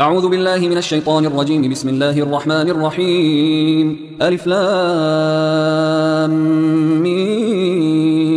أعوذ بالله من الشيطان الرجيم. بسم الله الرحمن الرحيم. ألف لام ميم.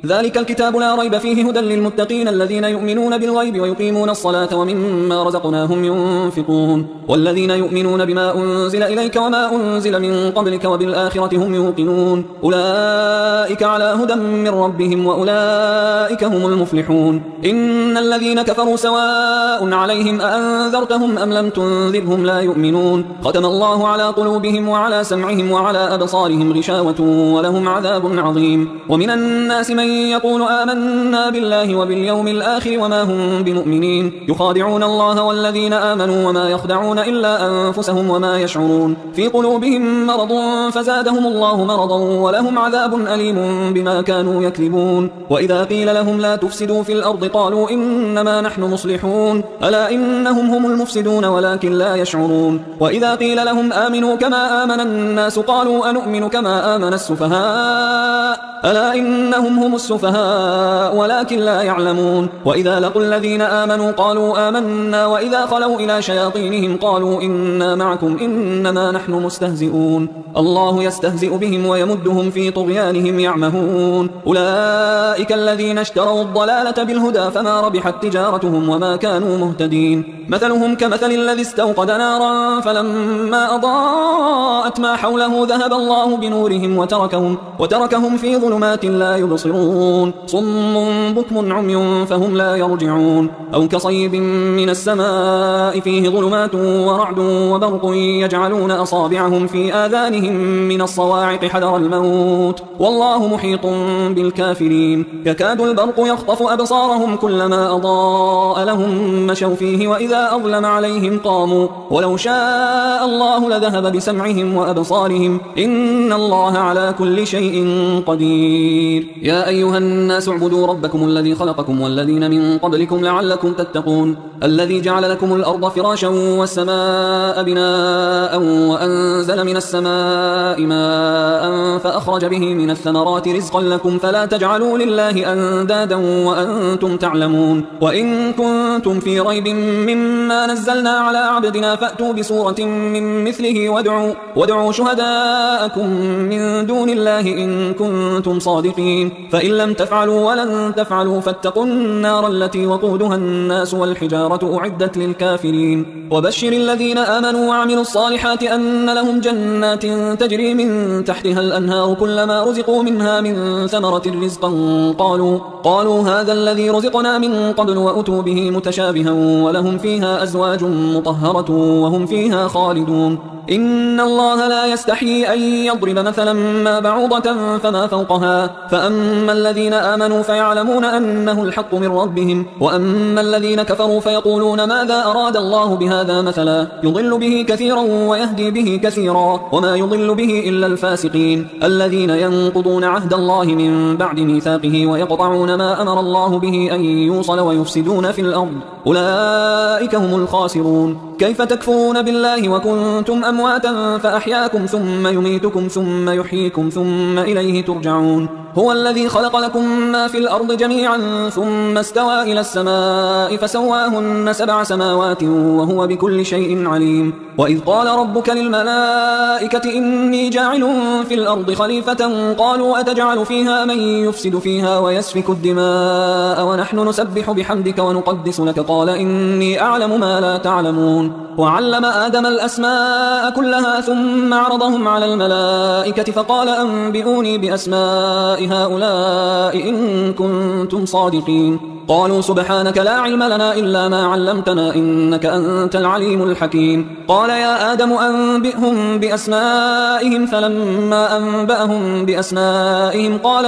ذلك الكتاب لا ريب فيه هدى للمتقين الذين يؤمنون بالغيب ويقيمون الصلاة ومما رزقناهم ينفقون والذين يؤمنون بما أنزل إليك وما أنزل من قبلك وبالآخرة هم يوقنون أولئك على هدى من ربهم وأولئك هم المفلحون. إن الذين كفروا سواء عليهم أأنذرتهم أم لم تنذرهم لا يؤمنون. ختم الله على قلوبهم وعلى سمعهم وعلى أبصارهم غشاوة ولهم عذاب عظيم. ومن الناس من يقول آمنا بالله وباليوم الآخر وما هم بمؤمنين يخادعون الله والذين آمنوا وما يخدعون إلا أنفسهم وما يشعرون. في قلوبهم مرض فزادهم الله مرضا ولهم عذاب أليم بما كانوا يكذبون. وإذا قيل لهم لا تفسدوا في الأرض قالوا إنما نحن مصلحون ألا إنهم هم المفسدون ولكن لا يشعرون. وإذا قيل لهم آمنوا كما آمن الناس قالوا أنؤمن كما آمن السفهاء ألا إنهم هم السفهاء ولكن لا يعلمون. وإذا لقوا الذين آمنوا قالوا آمنا وإذا خلوا إلى شياطينهم قالوا إنا معكم إنما نحن مستهزئون. الله يستهزئ بهم ويمدهم في طغيانهم يعمهون. أولئك الذين اشتروا الضلالة بالهدى فما ربحت تجارتهم وما كانوا مهتدين. مثلهم كمثل الذي استوقد نارا فلما أضاءت ما حوله ذهب الله بنورهم وتركهم في ظلمات لا يبصرون. صم بكم عمي فهم لا يرجعون. أو كصيب من السماء فيه ظلمات ورعد وبرق يجعلون أصابعهم في آذانهم من الصواعق حذر الموت والله محيط بالكافرين. يكاد البرق يخطف أبصارهم كلما أضاء لهم مشوا فيه وإذا أظلم عليهم قاموا ولو شاء الله لذهب بسمعهم وأبصارهم إن الله على كل شيء قدير. يا أيها الناس اعبدوا ربكم الذي خلقكم والذين من قبلكم لعلكم تتقون الذي جعل لكم الأرض فراشا والسماء بناء وأنزل من السماء ماء فأخرج به من الثمرات رزقا لكم فلا تجعلوا لله أندادا وأنتم تعلمون. وإن كنتم في ريب مما نزلنا على عبدنا فأتوا بسورة من مثله وادعوا شهداءكم من دون الله إن كنتم صادقين فإن لم تفعلوا ولن تفعلوا فاتقوا النار التي وقودها الناس والحجارة أعدت للكافرين. وبشر الذين آمنوا وعملوا الصالحات أن لهم جنات تجري من تحتها الأنهار كلما رزقوا منها من ثمرة رزقا قالوا هذا الذي رزقنا من قبل وأتوا به متشابها ولهم فيها أزواج مطهرة وهم فيها خالدون. إن الله لا يستحيي أن يضرب مثلا ما بعوضة فما فوقها فأما الذين آمنوا فيعلمون أنه الحق من ربهم وأما الذين كفروا فيقولون ماذا أراد الله بهذا مثلا يضل به كثيرا ويهدي به كثيرا وما يضل به إلا الفاسقين الذين ينقضون عهد الله من بعد ميثاقه ويقطعون ما أمر الله به أن يوصل ويفسدون في الأرض أولئك هم الخاسرون. كيف تكفرون بالله وكنتم أمواتا فأحياكم ثم يميتكم ثم يحييكم ثم إليه ترجعون. هو الذي خلق لكم ما في الأرض جميعا ثم استوى إلى السماء فسواهن 7 سماوات وهو بكل شيء عليم. وإذ قال ربك للملائكة إني جاعل في الأرض خليفة قالوا أتجعل فيها من يفسد فيها ويسفك الدماء ونحن نسبح بحمدك ونقدس لك قال إني أعلم ما لا تعلمون. وعلم آدم الأسماء كلها ثم عرضهم على الملائكة فقال أنبئوني بأسماء هؤلاء إن كنتم صادقين. قالوا سبحانك لا علم لنا إلا ما علمتنا إنك أنت العليم الحكيم. قال يا آدم أنبئهم بأسمائهم فلما أنبأهم بأسمائهم قال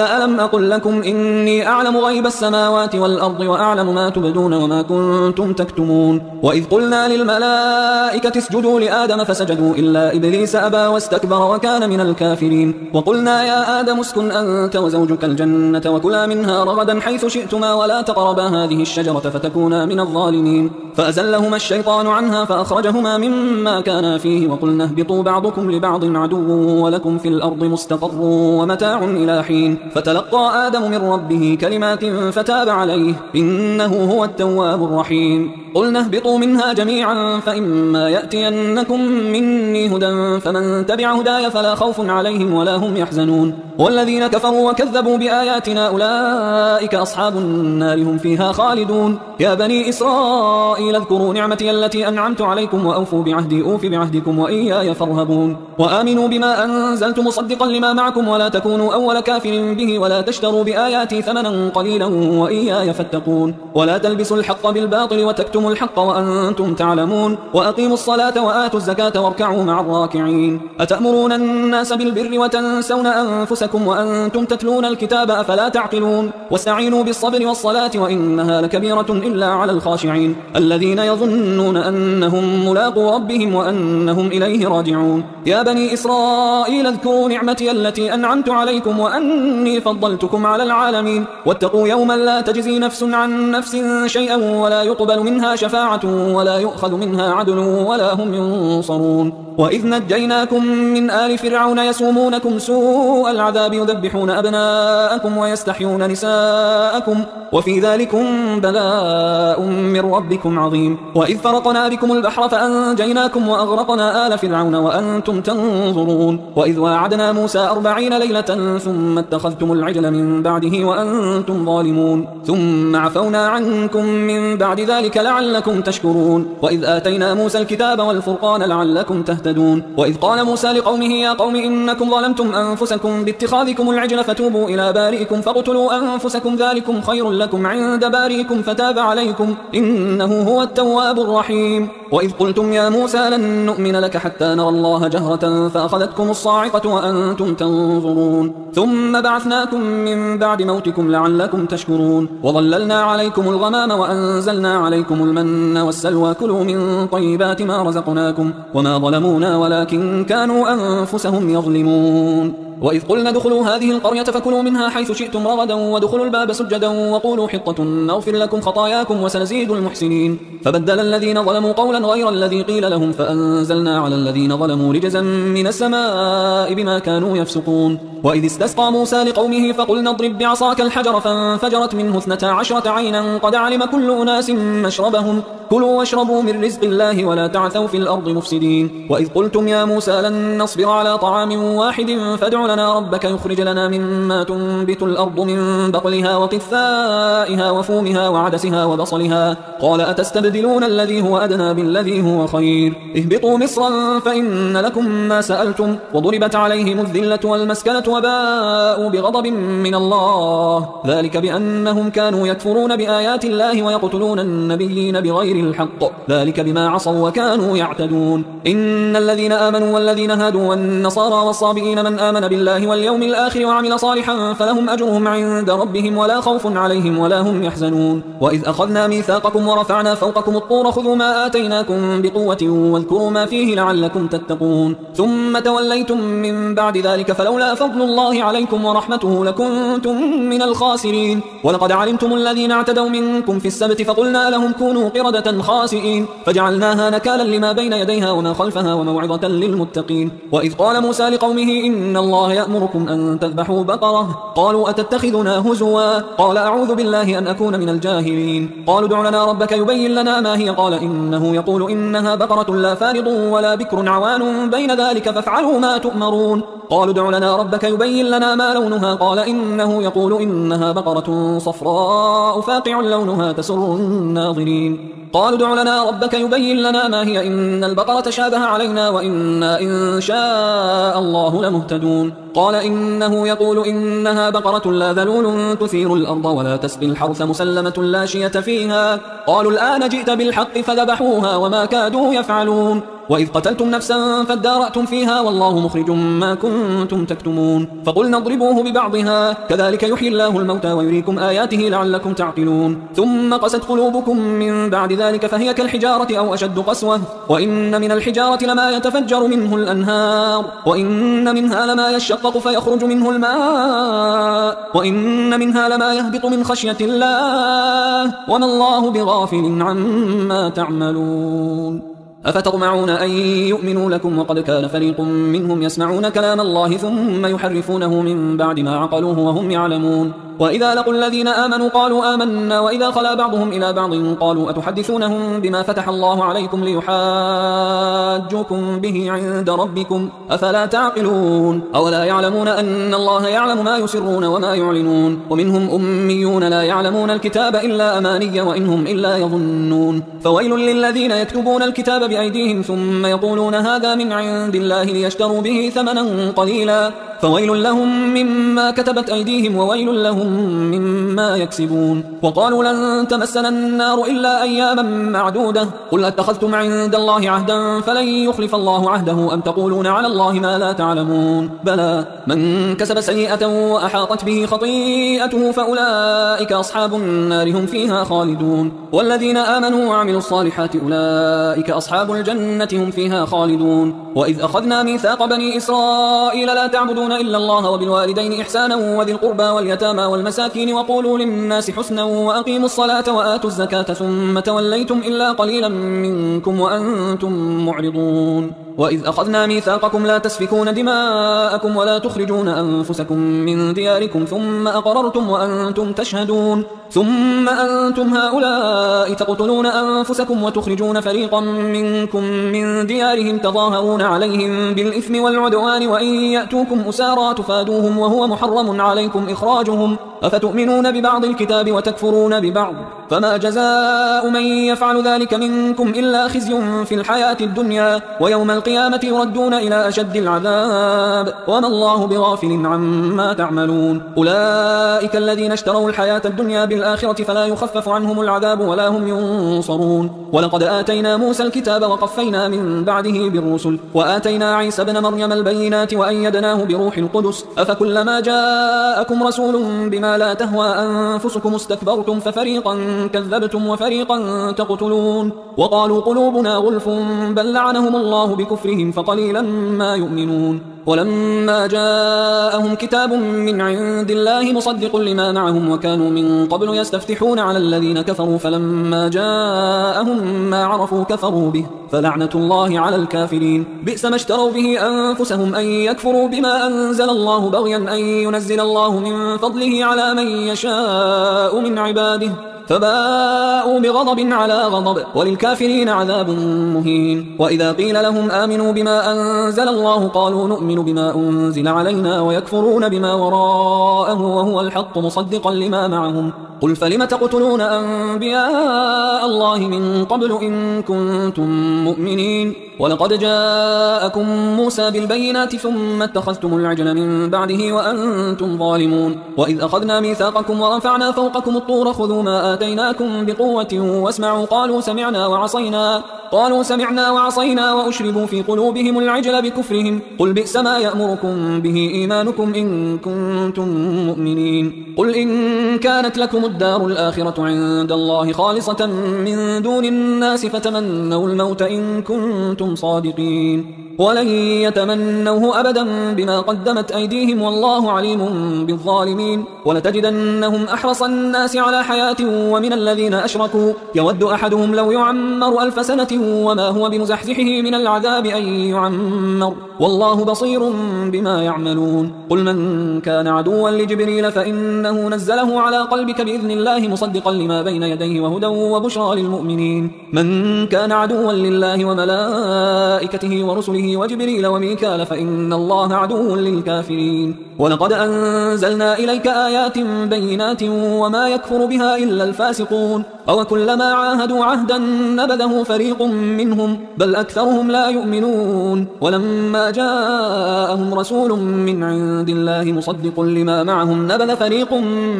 ألم أقل لكم إني أعلم غيب السماوات والأرض وأعلم ما تبدون وما كنتم تكتمون. وإذ قلنا للملائكة اسجدوا لآدم فسجدوا إلا إبليس أبى واستكبر وكان من الكافرين. وقلنا يا آدم اسكن أنت وزوجك الجنة وكلا منها رغدا حيث شئتما ولا تقربا هذه الشجرة فتكونا من الظالمين. فأزلهما الشيطان عنها فأخرجهما مما كانا فيه وقلنا اهبطوا بعضكم لبعض عدو ولكم في الأرض مستقر ومتاع إلى حين فتلقى آدم من ربه كلمات فتاب عليه إنه هو التواب الرحيم قلنا اهبطوا منها جميعا فإما يأتينكم مني هدى فمن تبع هداي فلا خوف عليهم ولا هم يحزنون والذين كفروا وكذبوا بآياتنا أولئك أصحاب النار هم فيها خالدون يا بني إسرائيل اذكروا نعمتي التي أنعمت عليكم وأوفوا بعهدي أوف بعهدكم وإياي فارهبون وآمنوا بما أنزلت مصدقا لما معكم ولا تكونوا أول كافر به ولا تشتروا بآياتي ثمنا قليلا وإياي فاتقون ولا تلبسوا الحق بالباطل وتكتموا الحق وأنتم تعلمون وأقيموا الصلاة وآتوا الزكاة واركعوا مع الراكعين أتأمرون الناس بالبر وتنسون أنفسكم وأنتم تتلون الكتاب أفلا تعقلون واستعينوا بالصبر والصلاة وإنها لكبيرة إلا على الخاشعين الذين يظنون أنهم ملاقو ربهم وأنهم إليه راجعون يا بني إسرائيل اذكروا نعمتي التي أنعمت عليكم وأني فضلتكم على العالمين واتقوا يوما لا تجزي نفس عن نفس شيئا ولا يقبل منها شفاعة ولا يؤخذ منها عدل ولا هم ينصرون وإذ نجيناكم من آل فرعون يسومونكم سوء العذاب يذبحون أبناءكم ويستحيون نساءكم وفي ذلكم بلاء من ربكم عظيم وإذ فرقنا بكم البحر فأنجيناكم وأغرقنا آل فرعون وأنتم تنظرون وإذ واعدنا موسى 40 ليلة ثم اتخذتم العجل من بعده وأنتم ظالمون ثم عفونا عنكم من بعد ذلك لعلكم تشكرون وإذ آتينا موسى الكتاب والفرقان لعلكم تهتدون وإذ قال موسى لقومه يا قوم إنكم ظلمتم أنفسكم باتخاذكم العجل فتوبوا إلى بارئكم فاقتلوا أنفسكم ذلكم خير لكم عند بارئكم فتاب عليكم إنه هو التواب الرحيم وإذ قلتم يا موسى لن نؤمن لك حتى نرى الله جهرة فأخذتكم الصاعقة وأنتم تنظرون ثم بعثناكم من بعد موتكم لعلكم تشكرون وظللنا عليكم الغمام وأنزلنا عليكم المن والسلوى كلوا من طيبات ما رزقناكم وما ظلمونا ولكن كانوا أنفسهم يظلمون وإذ قلنا ادخلوا هذه القرية فكلوا منها حيث شئتم رغدا وادخلوا الباب سجدا وقولوا حطة نغفر لكم خطاياكم وسنزيد المحسنين فبدل الذين ظلموا قولا غير الذي قيل لهم فأنزلنا على الذين ظلموا رجزا من السماء بما كانوا يفسقون وإذ استسقى موسى لقومه فقلنا اضرب بعصاك الحجر فانفجرت منه 12 عينا قد علم كل أناس مشربهم كلوا واشربوا من رزق الله ولا تعثوا في الأرض مفسدين وإذ قلتم يا موسى لن نصبر على طعام واحد فادع لنا ربك يخرج لنا مما تنبت الأرض من بقلها وقثائها وفومها وعدسها وبصلها قال أتستبدلون الذي هو أدنى بالذي هو خير اهبطوا مصرا فإن لكم ما سألتم وضربت عليهم الذلة والمسكنة وباءوا بغضب من الله ذلك بأنهم كانوا يكفرون بآيات الله ويقتلون النبيين بغير الحق ذلك بما عصوا وكانوا يعتدون إن الذين آمنوا والذين هادوا والنصارى والصابئين من آمن بالله واليوم الآخر وعمل صالحا فلهم أجرهم عند ربهم ولا خوف عليهم ولا هم يحزنون وإذ أخذنا ميثاقكم ورفعنا فوقكم الطور خذوا ما آتيناكم بقوة واذكروا ما فيه لعلكم تتقون ثم توليتم من بعد ذلك فلولا فضل الله عليكم ورحمته لكنتم من الخاسرين ولقد علمتم الذين اعتدوا منكم في السبت فقلنا لهم كونوا قردة خاسئين فجعلناها نكالا لما بين يديها وما خلفها وموعظة للمتقين وإذ قال موسى لقومه إن الله يأمركم أن تذبحوا بقرة قالوا أتتخذنا هزوا قال أعوذ بالله أن أكون من الجاهلين قالوا ادع لنا ربك يبين لنا ما هي قال إنه يقول إنها بقرة لا فارض ولا بكر عوان بين ذلك فافعلوا ما تؤمرون قالوا ادع لنا ربك يبين لنا ما لونها قال إنه يقول إنها بقرة صفراء فاقع لونها تسر الناظرين قالوا ادع لنا ربك يبين لنا ما هي إن البقرة شابه علينا وإنا إن شاء الله لمهتدون قال إنه يقول إنها بقرة لا ذلول تثير الأرض ولا تسقي الحرث مسلمة لا شية فيها قالوا الآن جئت بالحق فذبحوها وما كادوا يفعلون وإذ قتلتم نفسا فادارأتم فيها والله مخرج ما كنتم تكتمون فقلنا اضربوه ببعضها كذلك يحيي الله الموتى ويريكم آياته لعلكم تعقلون ثم قست قلوبكم من بعد ذلك فهي كالحجارة أو أشد قسوة وإن من الحجارة لما يتفجر منه الأنهار وإن منها لما يشقق يشقق فيخرج منه الماء وإن منها لما يهبط من خشية الله وما الله بغافل عما تعملون أفتطمعون أن يؤمنوا لكم وقد كان فريق منهم يسمعون كلام الله ثم يحرفونه من بعد ما عقلوه وهم يعلمون وإذا لقوا الذين آمنوا قالوا آمنا وإذا خلا بعضهم إلى بعض قالوا أتحدثونهم بما فتح الله عليكم ليحاجوكم به عند ربكم أفلا تعقلون أولا يعلمون أن الله يعلم ما يسرون وما يعلنون ومنهم أميون لا يعلمون الكتاب إلا أماني وإنهم إلا يظنون فويل للذين يكتبون الكتاب بأيديهم ثم يقولون هذا من عند الله ليشتروا به ثمنا قليلا فويل لهم مما كتبت أيديهم وويل لهم مما يكسبون وقالوا لن تمسنا النار إلا أياما معدودة قل أتخذتم عند الله عهدا فلن يخلف الله عهده أم تقولون على الله ما لا تعلمون بلى من كسب سيئة وأحاطت به خطيئته فأولئك أصحاب النار هم فيها خالدون والذين آمنوا وعملوا الصالحات أولئك أصحاب الجنة هم فيها خالدون وإذ أخذنا ميثاق بني إسرائيل لا تعبدون إلا الله وبالوالدين إحسانا وذي القربى واليتامى والمساكين وقولوا للناس حسنا وأقيموا الصلاة وآتوا الزكاة ثم توليتم إلا قليلا منكم وأنتم معرضون وإذ أخذنا ميثاقكم لا تسفكون دماءكم ولا تخرجون أنفسكم من دياركم ثم أقررتم وأنتم تشهدون ثم أنتم هؤلاء تقتلون أنفسكم وتخرجون فريقا منكم من ديارهم تظاهرون عليهم بالإثم والعدوان وإن يأتوكم أسارى تفادوهم وهو محرم عليكم إخراجهم أفتؤمنون ببعض الكتاب وتكفرون ببعض فما جزاء من يفعل ذلك منكم إلا خزي في الحياة الدنيا ويوم القيامة يردون إلى أشد العذاب وما الله بغافل عما تعملون أولئك الذين اشتروا الحياة الدنيا بالآخرة فلا يخفف عنهم العذاب ولا هم ينصرون ولقد آتينا موسى الكتاب وقفينا من بعده بالرسل وآتينا عيسى ابن مريم البينات وأيدناه بروح القدس أفكلما جاءكم رسول بما لا تهوى أنفسكم استكبرتم ففريقا كذبتم وفريقا تقتلون وقالوا قلوبنا غلف بل لعنهم الله بكفرهم فقليلا ما يؤمنون ولما جاءهم كتاب من عند الله مصدق لما معهم وكانوا من قبل يستفتحون على الذين كفروا فلما جاءهم ما عرفوا كفروا به فلعنة الله على الكافرين بئس ما اشتروا به أنفسهم أن يكفروا بما أنزل الله بغيا أن ينزل الله من فضله على من يشاء من عباده فباءوا بغضب على غضب وللكافرين عذاب مهين وإذا قيل لهم آمنوا بما أنزل الله قالوا نؤمن بما أنزل علينا ويكفرون بما وراءه وهو الحق مصدقا لما معهم قل فلم تقتلون أنبياء الله من قبل إن كنتم مؤمنين ولقد جاءكم موسى بالبينات ثم اتخذتم العجل من بعده وأنتم ظالمون وإذ أخذنا ميثاقكم ورفعنا فوقكم الطور خذوا ما آتيناكم بقوة واسمعوا قالوا سمعنا وعصينا وأشربوا في قلوبهم العجل بكفرهم قل بئس ما يأمركم به إيمانكم إن كنتم مؤمنين قل إن كانت لكم الدار الآخرة عند الله خالصة من دون الناس فتمنوا الموت إن كنتم صادقين ولن يتمنوه أبدا بما قدمت أيديهم والله عليم بالظالمين ولتجدنهم أحرص الناس على حياة ومن الذين أشركوا يود أحدهم لو يعمر 1000 سنة وما هو بمزحزحه من العذاب أن يعمر والله بصير بما يعملون قل من كان عدوا لجبريل فإنه نزله على قلبك بإذن الله مصدقا لما بين يديه وهدى وبشرى للمؤمنين من كان عدوا لله وملائكته ورسله وجبريل وميكال فإن الله عدو للكافرين ولقد أنزلنا إليك آيات بينات وما يكفر بها إلا الفاسقون أو كلما عاهدوا عهدا نبذه فريق منهم بل أكثرهم لا يؤمنون ولما جاءهم رسول من عند الله مصدق لما معهم نبذ فريق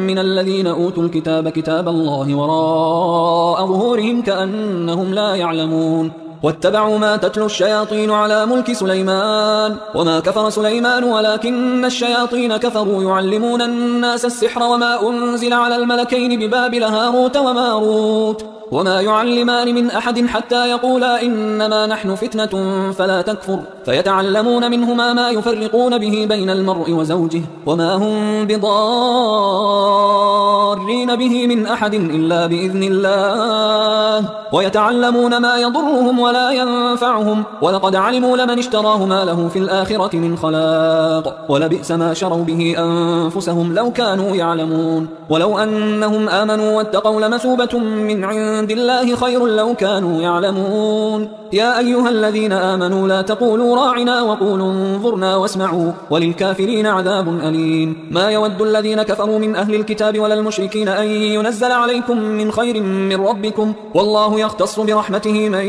من الذين أوتوا الكتاب كتاب الله وراء ظهورهم كأنهم لا يعلمون واتبعوا ما تتلو الشياطين على ملك سليمان وما كفر سليمان ولكن الشياطين كفروا يعلمون الناس السحر وما أنزل على الملكين ببابل هاروت وماروت وما يعلمان من أحد حتى يقولا إنما نحن فتنة فلا تكفر فيتعلمون منهما ما يفرقون به بين المرء وزوجه وما هم بضارين به من أحد إلا بإذن الله ويتعلمون ما يضرهم ولا ينفعهم ولقد علموا لمن اشتراه ما له في الآخرة من خلاق ولبئس ما شروا به أنفسهم لو كانوا يعلمون ولو أنهم آمنوا واتقوا لمثوبة من عند الله خير لو كانوا يعلمون يا أيها الذين آمنوا لا تقولوا راعنا وقولوا انظرنا واسمعوا وللكافرين عذاب أليم ما يود الذين كفروا من أهل الكتاب ولا المشركين أن ينزل عليكم من خير من ربكم والله يختص برحمته من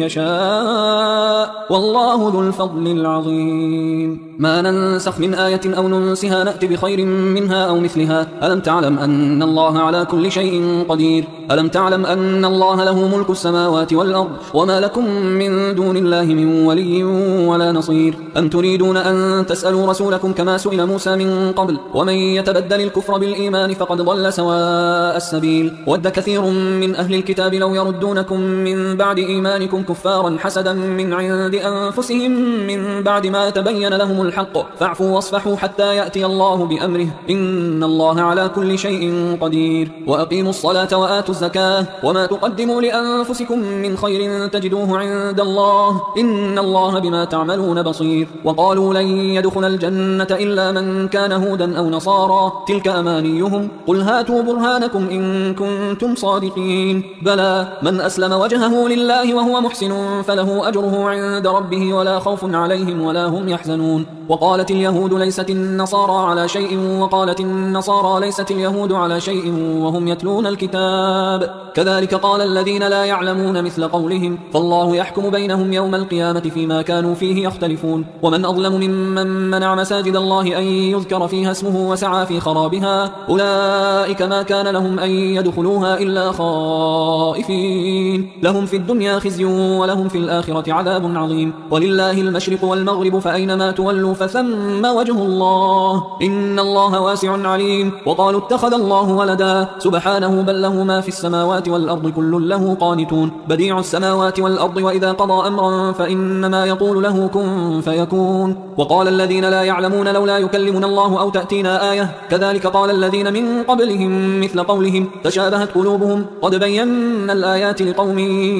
يشاء والله ذو الفضل العظيم ما ننسخ من آية أو ننسها نأتي بخير منها أو مثلها ألم تعلم أن الله على كل شيء قدير ألم تعلم أن الله له ملك السماوات والأرض وما لكم من دون الله من ولي ولا نصير أم تريدون أن تسألوا رسولكم كما سئل موسى من قبل ومن يتبدل الكفر بالإيمان فقد ضل سواء السبيل ود كثير من أهل الكتاب لو يردونكم من بعد إيمانكم كفارا حسدا من عند أنفسهم من بعد ما تبين لهم الحق فاعفوا واصفحوا حتى يأتي الله بأمره إن الله على كل شيء قدير وأقيموا الصلاة وآتوا الزكاة وما تقدموا لأنفسكم من خير تجدوه عند الله إن الله بما تعملون بصير وقالوا لن يدخل الجنة إلا من كان هودا أو نصارى تلك أمانيهم قل هاتوا برهانكم إن كنتم صادقين بلى من أسلم وجهه لله وهو محسن فله أجره عند ربه ولا خوف عليهم ولا هم يحزنون وقالت اليهود ليست النصارى على شيء وقالت النصارى ليست اليهود على شيء وهم يتلون الكتاب كذلك قال الذين لا يعلمون مثل قولهم فالله يحكم بينهم يوم القيامة فيما كانوا فيه يختلفون ومن أظلم ممن منع مساجد الله أن يذكر فيها اسمه وسعى في خرابها أولئك ما كان لهم أن يدخلوها إلا خائفين لهم في الدنيا خزي ولهم في الآخرة عذاب عظيم ولله المشرق والمغرب فأينما تولوا فثم وجه الله إن الله واسع عليم وقالوا اتخذ الله ولدا سبحانه بل له ما في السماوات والأرض كل له قانتون بديع السماوات والأرض وإذا قضى أمرا فإنما يقول له كن فيكون وقال الذين لا يعلمون لولا يكلمنا الله أو تأتينا آية كذلك قال الذين من قبلهم مثل قولهم تشابهت قلوبهم قد بينا الآيات لقوم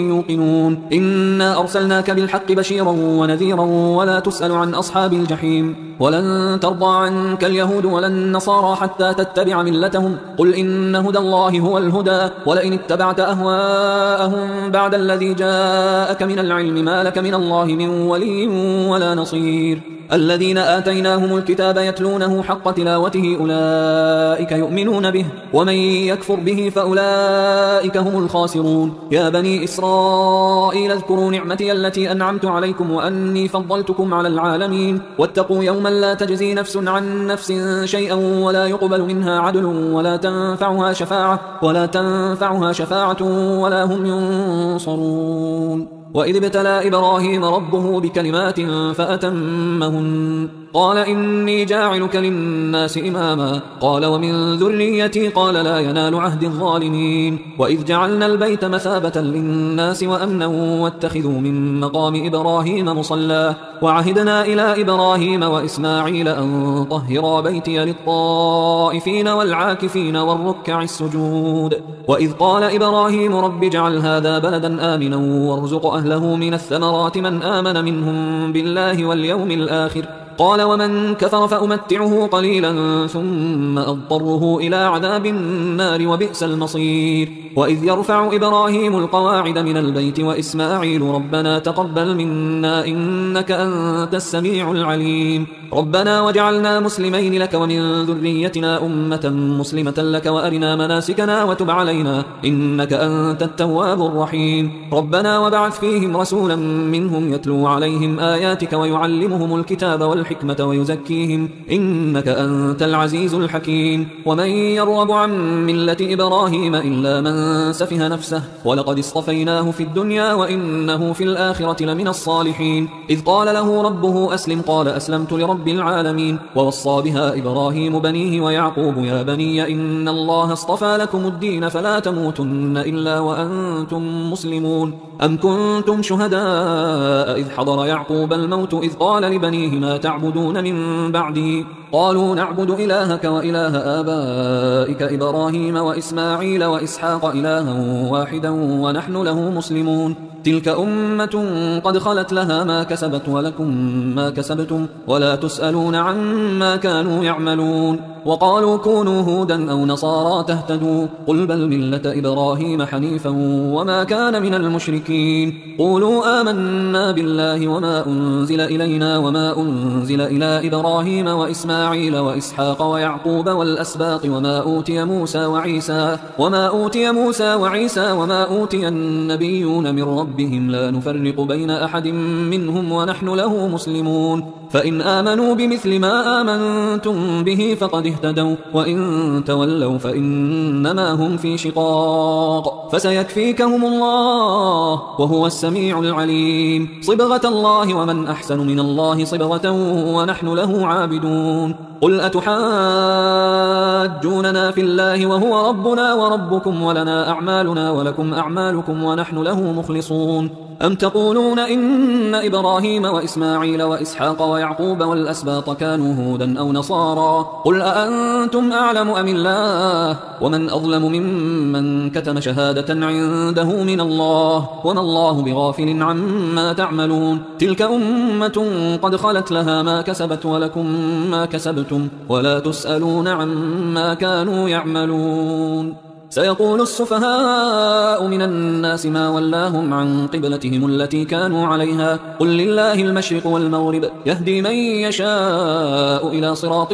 يوقنون إنا أرسلناك بالحق بشيرا ونذيرا ولا تسأل عن أصحاب الجحيم ولن ترضى عنك اليهود ولا النصارى حتى تتبع ملتهم قل إن هدى الله هو الهدى ولئن اتبعت أهواءهم بعد الذي جاءك من العلم ما لك من الله من ولي ولا نصير الذين آتيناهم الكتاب يتلونه حق تلاوته أولئك يؤمنون به ومن يكفر به فأولئك هم الخاسرون يا بني إسرائيل اذكروا نعمتي التي أنعمت عليكم وأني فضلتكم على العالمين واتقوا يوما لا تجزي نفس عن نفس شيئا ولا يقبل منها عدل ولا تنفعها شفاعة ولا هم ينصرون وإذ ابتلى إبراهيم ربه بكلمات فأتمهن قال إني جاعلك للناس إماما قال ومن ذريتي قال لا ينال عهد الظالمين وإذ جعلنا البيت مثابة للناس وأمنا واتخذوا من مقام إبراهيم مصلى وعهدنا إلى إبراهيم وإسماعيل أن طهرا بيتي للطائفين والعاكفين والركع السجود وإذ قال إبراهيم رب اجعل هذا بلدا آمنا وارزق أهله من الثمرات من آمن منهم بالله واليوم الآخر قال ومن كفر فأمتعه قليلا ثم أضطره إلى عذاب النار وبئس المصير وإذ يرفع إبراهيم القواعد من البيت وإسماعيل ربنا تقبل منا إنك أنت السميع العليم ربنا وجعلنا مسلمين لك ومن ذريتنا أمة مسلمة لك وأرنا مناسكنا وتب علينا إنك أنت التواب الرحيم ربنا وبعث فيهم رسولا منهم يتلو عليهم آياتك ويعلمهم الكتاب والحكمة والحكمة ويزكيهم إنك أنت العزيز الحكيم ومن يرغب عن ملة إبراهيم إلا من سفه نفسه ولقد اصطفيناه في الدنيا وإنه في الآخرة لمن الصالحين إذ قال له ربه أسلم قال أسلمت لرب العالمين ووصى بها إبراهيم بنيه ويعقوب يا بني إن الله اصطفى لكم الدين فلا تموتن إلا وأنتم مسلمون أم كنتم شهداء إذ حضر يعقوب الموت إذ قال لبنيه ما تعبدون من بعدي قالوا نعبد إلهك وإله آبائك إبراهيم وإسماعيل وإسحاق إلها واحدا ونحن له مسلمون تلك أمة قد خلت لها ما كسبت ولكم ما كسبتم ولا تسألون عما كانوا يعملون وقالوا كونوا هودا أو نصارى تهتدوا قل بل ملة إبراهيم حنيفا وما كان من المشركين قولوا آمنا بالله وما أنزل إلينا وما أنزل إلى إبراهيم وإسماعيل وإسحاق ويعقوب والأسباط وما أوتي موسى وعيسى وما أوتي النبيون من ربهم لا نفرق بين أحد منهم ونحن له مسلمون فإن آمنوا بمثل ما آمنتم به فقد اهتدوا وإن تولوا فإنما هم في شقاق فسيكفيكهم الله وهو السميع العليم صبغة الله ومن أحسن من الله صبغة ونحن له عابدون قل أتحاجوننا في الله وهو ربنا وربكم ولنا أعمالنا ولكم أعمالكم ونحن له مخلصون أم تقولون إن إبراهيم وإسماعيل وإسحاق ويعقوب والأسباط كانوا هودا أو نصارى قل أأنتم أعلم أم الله ومن أظلم ممن كتم شهادة عنده من الله وما الله بغافل عما تعملون تلك أمة قد خلت لها ما كسبت ولكم ما كسبتم ولا تسألون عما كانوا يعملون سيقول السفهاء من الناس ما ولاهم عن قبلتهم التي كانوا عليها قل لله المشرق والمغرب يهدي من يشاء إلى صراط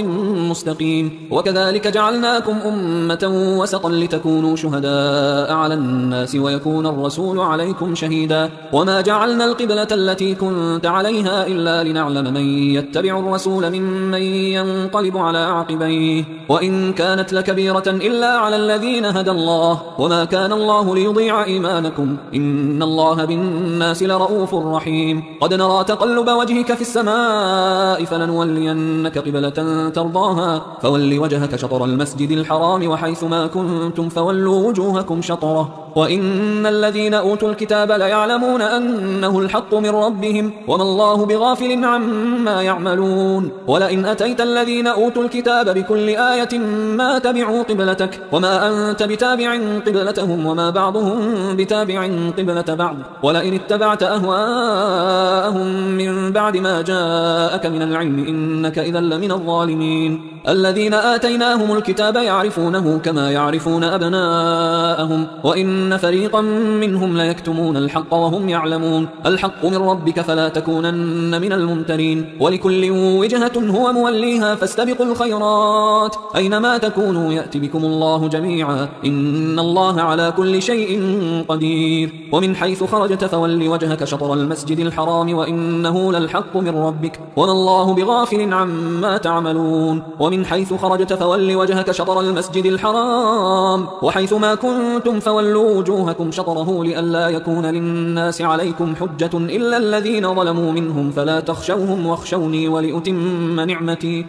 مستقيم وكذلك جعلناكم أمة وسطا لتكونوا شهداء على الناس ويكون الرسول عليكم شهيدا وما جعلنا القبلة التي كنت عليها إلا لنعلم من يتبع الرسول ممن ينقلب على عقبيه وإن كانت لكبيرة إلا على الذين هدى الله وما كان الله ليضيع إيمانكم إن الله بالناس لرؤوف رحيم قد نرى تقلب وجهك في السماء فلنولينك قبلة ترضاها فول وجهك شطر المسجد الحرام وحيث ما كنتم فولوا وجوهكم شطره وإن الذين أوتوا الكتاب ليعلمون أنه الحق من ربهم وما الله بغافل عما يعملون ولئن أتيت الذين أوتوا الكتاب بكل آية ما تبعوا قبلتك وما أنت بتابع قبلتهم وما بعضهم بتابع قبلة بعض ولئن اتبعت أهواءهم من بعد ما جاءك من العلم إنك إذا لمن الظالمين الذين آتيناهم الكتاب يعرفونه كما يعرفون أبناءهم وإن فريقا منهم ليكتمون الحق وهم يعلمون الحق من ربك فلا تكونن من الممترين ولكل وجهة هو موليها فاستبقوا الخيرات أينما تكونوا يأتي بكم الله جميعا إن الله على كل شيء قدير ومن حيث خرجت فول وجهك شطر المسجد الحرام وإنه للحق من ربك وما الله بغافل عما تعملون ومن حيث خرجت فول وجهك شطر المسجد الحرام وحيث ما كنتم فولوا وجوهكم شطره لئلا يكون للناس عليكم حجة إلا الذين ظلموا منهم فلا تخشوهم واخشوني ولأتم نعمتي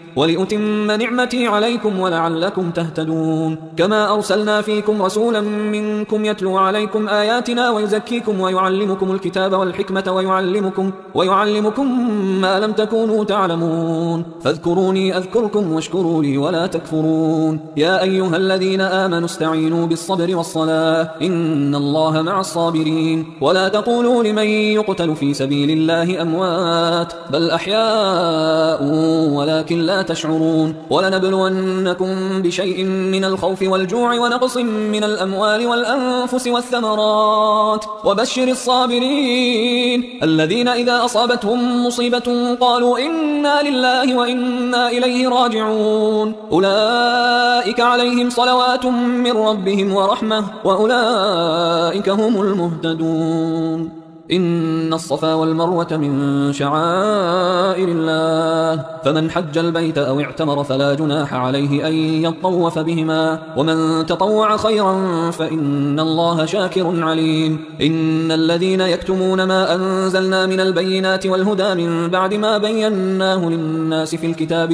عليكم ولعلكم تهتدون كما أرسلنا فيكم رسولا منكم يتلو عليكم آياتنا ويزكيكم ويعلمكم الكتاب والحكمة ويعلمكم ما لم تكونوا تعلمون فاذكروني أذكركم واشكروا لي ولا تكفرون يا أيها الذين آمنوا استعينوا بالصبر والصلاة إن الله مع الصابرين ولا تقولوا لمن يقتل في سبيل الله أموات بل أحياء ولكن لا تشعرون ولنبلونكم بشيء من الخوف والجوع ونقص من الأموال والأنفس والثمرات وبشر الصابرين الذين إذا أصابتهم مصيبة قالوا إنا لله وإنا إليه راجعون أولئك عليهم صلوات من ربهم ورحمة وأولئك هم المهتدون إن الصفا والمروة من شعائر الله فمن حج البيت أو اعتمر فلا جناح عليه أن يطوف بهما ومن تطوع خيرا فإن الله شاكر عليم إن الذين يكتمون ما أنزلنا من البينات والهدى من بعد ما بيناه للناس في الكتاب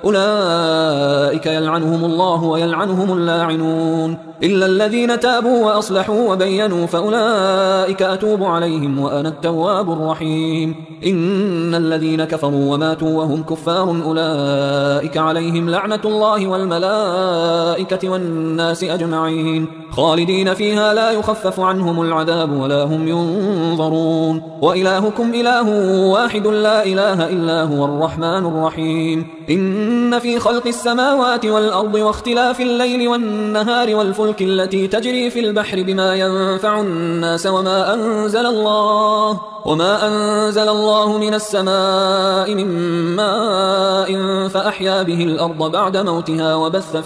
أولئك يلعنهم الله ويلعنهم اللاعنون إلا الذين تابوا وأصلحوا وبينوا فأولئك أتوب عليهم وأنا التواب الرحيم إن الذين كفروا وماتوا وهم كفار أولئك عليهم لعنة الله والملائكة والناس أجمعين خالدين فيها لا يخفف عنهم العذاب ولا هم ينظرون وإلهكم إله واحد لا إله إلا هو الرحمن الرحيم إن في خلق السماوات والأرض واختلاف الليل والنهار والفلك التي تجري في البحر بما ينفع الناس وما أنزل الله من السماء من ماء فأحيا به الأرض بعد موتها وبث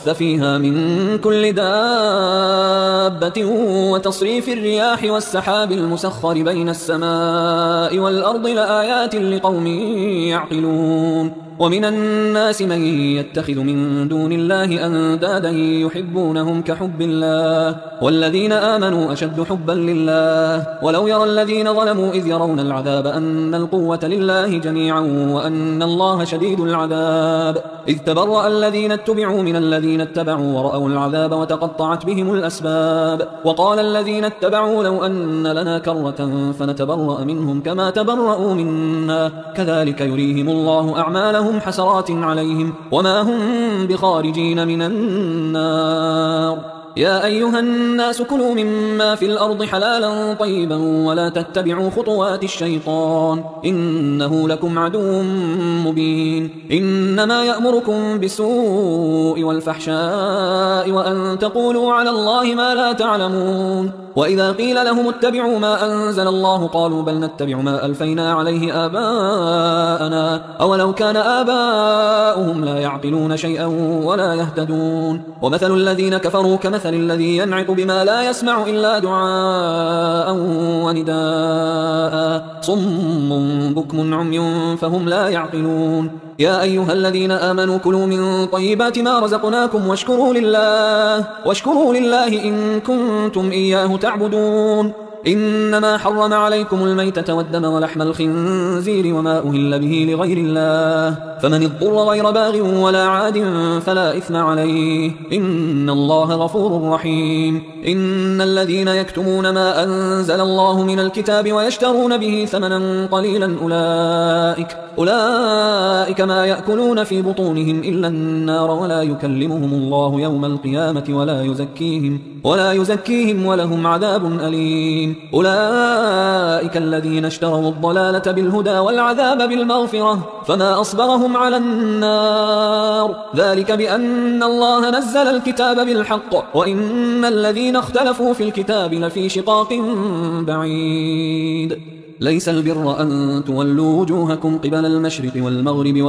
فيها من كل دابة وتصريف الرياح والسحاب المسخر بين السماء والأرض لآيات لقوم يعقلون ومن الناس من يتخذ من دون الله أندادا يحبونهم كحب الله والذين آمنوا أشد حبا لله ولو يرى الذين ظلموا إذ يرون العذاب أن القوة لله جميعا وأن الله شديد العذاب إذ تبرأ الذين اتبعوا من الذين اتبعوا ورأوا العذاب وتقطعت بهم الأسباب وقال الذين اتبعوا لو أن لنا كرة فنتبرأ منهم كما تبرأوا منا كذلك يريهم الله أعمالهم حسرات عليهم وما هم بخارجين من النار يا أيها الناس كلوا مما في الأرض حلالا طيبا ولا تتبعوا خطوات الشيطان إنه لكم عدو مبين إنما يأمركم بالسوء والفحشاء وأن تقولوا على الله ما لا تعلمون وإذا قيل لهم اتبعوا ما أنزل الله قالوا بل نتبع ما ألفينا عليه آباءنا أولو كان آباؤهم لا يعقلون شيئا ولا يهتدون ومثل الذين كفروا كمثل الذي ينعق بما لا يسمع إلا دعاء ونداء صم بكم عمي فهم لا يعقلون يا أيها الذين آمنوا كلوا من طيبات ما رزقناكم واشكروا لله إن كنتم إياه تعبدون إنما حرم عليكم الميتة والدم ولحم الخنزير وما أهل به لغير الله فمن اضطر غير باغ ولا عاد فلا إثم عليه إن الله غفور رحيم إن الذين يكتمون ما أنزل الله من الكتاب ويشترون به ثمنا قليلا أولئك ما يأكلون في بطونهم إلا النار ولا يكلمهم الله يوم القيامة ولا يزكيهم ولهم عذاب أليم أولئك الذين اشتروا الضلالة بالهدى والعذاب بالمغفرة فما أصبرهم على النار ذلك بأن الله نزل الكتاب بالحق وإن الذين اختلفوا في الكتاب لفي شقاق بعيد ليس البر أن تولوا وجوهكم قبل المشرق والمغرب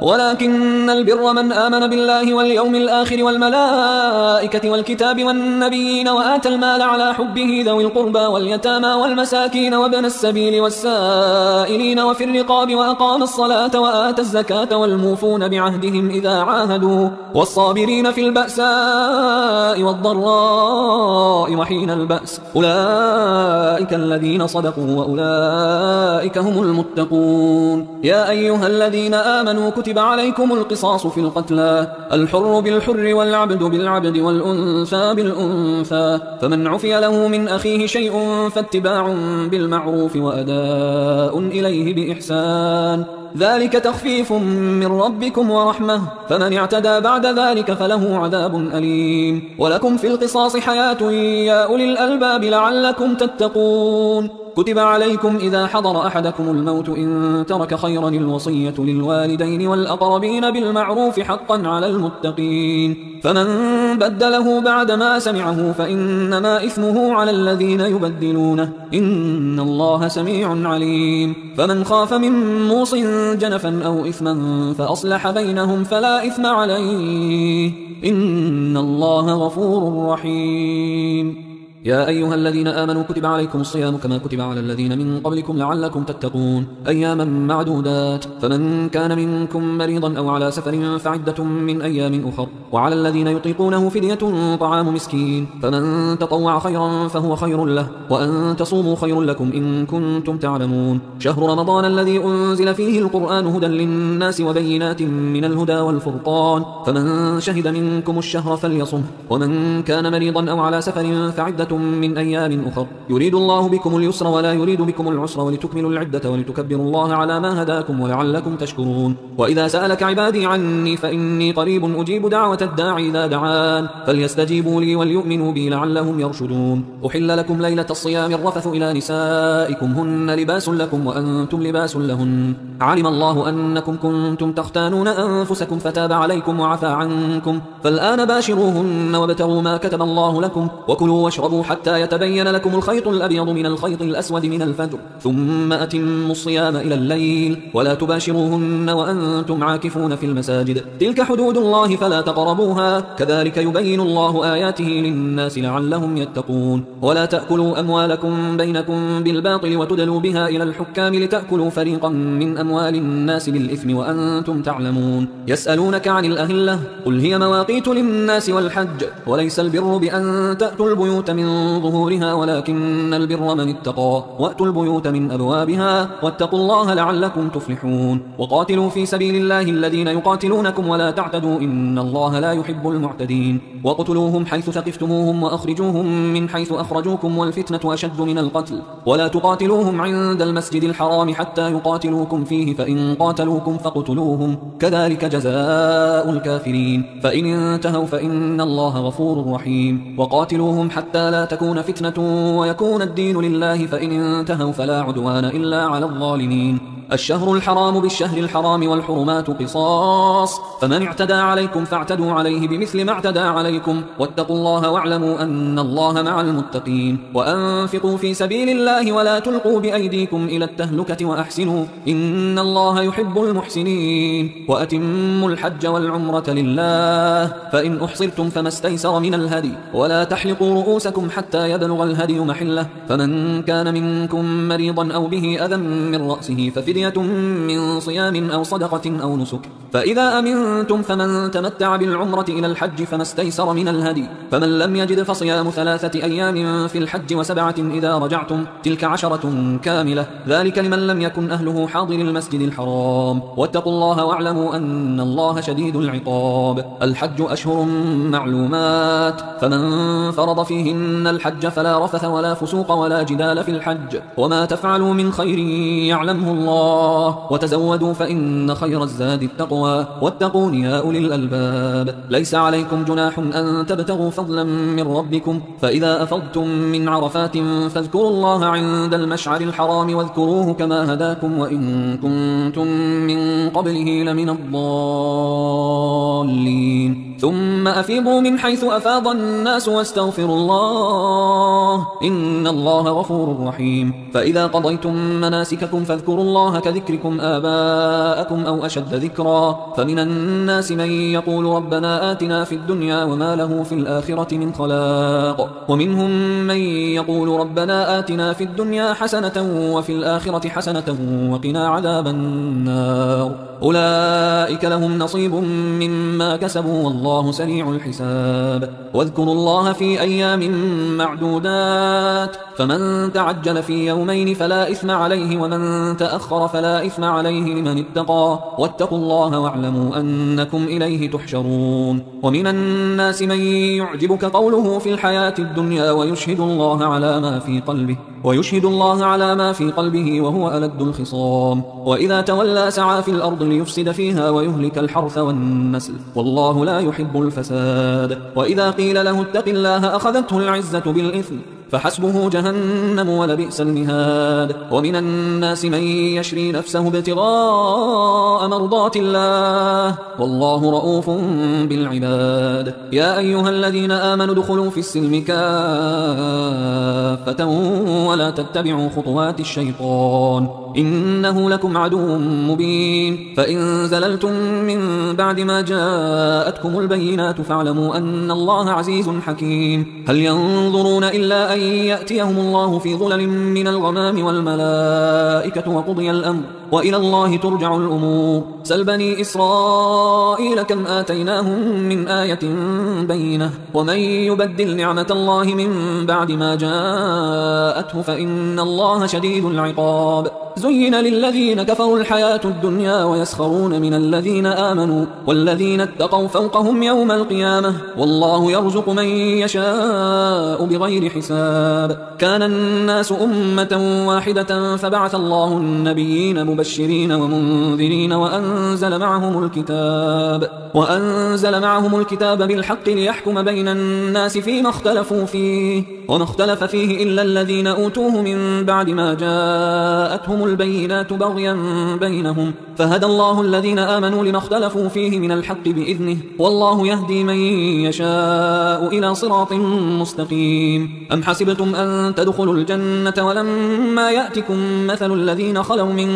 ولكن البر من آمن بالله واليوم الآخر والملائكة والكتاب والنبيين وآتى المال على حبه ذوي القربى واليتامى والمساكين وابن السبيل والسائلين وفي الرقاب وأقام الصلاة وآتى الزكاة والموفون بعهدهم إذا عاهدوا والصابرين في البأساء والضراء وحين البأس أولئك الذين صدقوا وأولئك هم المتقون يا أيها الذين آمنوا كتب عليكم القصاص في القتلى الحر بالحر والعبد بالعبد والأنثى بالأنثى فمن عفي له من أخيه شيء فاتباع بالمعروف وأداء إليه بإحسان ذلك تخفيف من ربكم ورحمة فمن اعتدى بعد ذلك فله عذاب أليم ولكم في القصاص حياة يا أولي الألباب لعلكم تتقون كتب عليكم إذا حضر أحدكم الموت إن ترك خيرا الوصية للوالدين والأقربين بالمعروف حقا على المتقين فمن بدله بعدما سمعه فإنما إثمه على الذين يبدلونه إن الله سميع عليم فمن خاف من موص جنفا أو إثما فأصلح بينهم فلا إثم عليه إن الله غفور رحيم يا أيها الذين آمنوا كتب عليكم الصيام كما كتب على الذين من قبلكم لعلكم تتقون أياما معدودات فمن كان منكم مريضا أو على سفر فعدة من أيام أخر وعلى الذين يطيقونه فدية طعام مسكين فمن تطوع خيرا فهو خير له وأن تصوموا خير لكم إن كنتم تعلمون شهر رمضان الذي أنزل فيه القرآن هدى للناس وبينات من الهدى والفرقان فمن شهد منكم الشهر فليصمه ومن كان مريضا أو على سفر فعدة من أيام أخر يريد الله بكم اليسر ولا يريد بكم العسر ولتكملوا العدة ولتكبروا الله على ما هداكم ولعلكم تشكرون وإذا سألك عبادي عني فإني قريب أجيب دعوة الداعي إذا دعان فليستجيبوا لي وليؤمنوا بي لعلهم يرشدون أحل لكم ليلة الصيام الرفث إلى نسائكم هن لباس لكم وأنتم لباس لهن علم الله أنكم كنتم تختانون أنفسكم فتاب عليكم وعفى عنكم فالآن باشروهن وابتغوا ما كتب الله لكم وكلوا واشربوا حتى يتبين لكم الخيط الأبيض من الخيط الأسود من الفجر ثم أتموا الصيام إلى الليل ولا تباشروهن وأنتم عاكفون في المساجد تلك حدود الله فلا تقربوها كذلك يبين الله آياته للناس لعلهم يتقون ولا تأكلوا أموالكم بينكم بالباطل وتدلوا بها إلى الحكام لتأكلوا فريقا من أموال الناس بالإثم وأنتم تعلمون يسألونك عن الأهلة قل هي مواقيت للناس والحج وليس البر بأن تأتوا البيوت من ظهورها ولكن البر من اتقى وأتوا البيوت من أبوابها واتقوا الله لعلكم تفلحون وقاتلوا في سبيل الله الذين يقاتلونكم ولا تعتدوا إن الله لا يحب المعتدين وقتلوهم حيث ثقفتموهم وأخرجوهم من حيث أخرجوكم والفتنة أشد من القتل ولا تقاتلوهم عند المسجد الحرام حتى يقاتلوكم فيه فإن قاتلوكم فاقتلوهم كذلك جزاء الكافرين فإن انتهوا فإن الله غفور رحيم وقاتلوهم حتى لا تكون فتنة ويكون الدين لله فإن انتهوا فلا عدوان إلا على الظالمين الشهر الحرام بالشهر الحرام والحرمات قصاص فمن اعتدى عليكم فاعتدوا عليه بمثل ما اعتدى عليكم واتقوا الله واعلموا أن الله مع المتقين وأنفقوا في سبيل الله ولا تلقوا بأيديكم إلى التهلكة وأحسنوا إن الله يحب المحسنين وأتموا الحج والعمرة لله فإن أحصرتم فما استيسر من الهدي ولا تحلقوا رؤوسكم حتى يبلغ الهدي محله فمن كان منكم مريضا أو به أذى من رأسه ففدية من صيام أو صدقة أو نسك فإذا أمنتم فمن تمتع بالعمرة إلى الحج فما استيسر من الهدي فمن لم يجد فصيام 3 أيام في الحج و7 إذا رجعتم تلك 10 كاملة ذلك لمن لم يكن أهله حاضر المسجد الحرام واتقوا الله واعلموا أن الله شديد العقاب الحج أشهر معلومات فمن فرض فيهن الحج فلا رفث ولا فسوق ولا جدال في الحج وما تفعلوا من خير يعلمه الله وتزودوا فإن خير الزاد التقوى واتقون يا أولي الألباب ليس عليكم جناح أن تبتغوا فضلا من ربكم فإذا أفضتم من عرفات فاذكروا الله عند المشعر الحرام واذكروه كما هداكم وإن كنتم من قبله لمن الضالين ثم أفيضوا من حيث أفاض الناس واستغفروا الله إن الله غفور رحيم فإذا قضيتم مناسككم فاذكروا الله كذكركم آباءكم أو أشد ذكرا فمن الناس من يقول ربنا آتنا في الدنيا وما له في الآخرة من خلاق ومنهم من يقول ربنا آتنا في الدنيا حسنة وفي الآخرة حسنة وقنا عذاب النار أولئك لهم نصيب مما كسبوا والله سريع الحساب واذكروا الله في أيام معدودات فمن تعجل في يومين فلا إثم عليه ومن تأخر فلا إثم عليه لمن اتقى واتقوا الله واعلموا أنكم إليه تحشرون ومن الناس من يعجبك قوله في الحياة الدنيا ويشهد الله على ما في قلبه وهو ألد الخصام وإذا تولى سعى في الأرض ليفسد فيها ويهلك الحرث والنسل والله لا يحب الفساد وإذا قيل له اتق الله أخذته العزة بالإثم فحسبه جهنم ولبئس المهاد. ومن الناس من يشري نفسه ابتغاء مرضات الله والله رؤوف بالعباد. يا أيها الذين آمنوا ادخلوا في السلم كافة ولا تتبعوا خطوات الشيطان إنه لكم عدو مبين. فإن زللتم من بعد ما جاءتكم البينات فاعلموا أن الله عزيز حكيم. هل ينظرون إلا أن يأتيهم الله في ظلل من الغمام والملائكة وقضي الأمر وإلى الله ترجع الأمور. سل بني إسرائيل كم آتيناهم من آية بينة ومن يبدل نعمة الله من بعد ما جاءته فإن الله شديد العقاب. زين للذين كفروا الحياة الدنيا ويسخرون من الذين آمنوا والذين اتقوا فوقهم يوم القيامة والله يرزق من يشاء بغير حساب. كان الناس أمة واحدة فبعث الله النبيين مبشرين ومنذرين وأنزل معهم الكتاب بالحق ليحكم بين الناس فيما اختلفوا فيه وما اختلف فيه إلا الذين أوتوه من بعد ما جاءتهم البينات بغيا بينهم فهدى الله الذين آمنوا لما اختلفوا فيه من الحق بإذنه والله يهدي من يشاء إلى صراط مستقيم. أم حسبتم أن تدخلوا الجنة ولما يأتكم مثل الذين خلوا من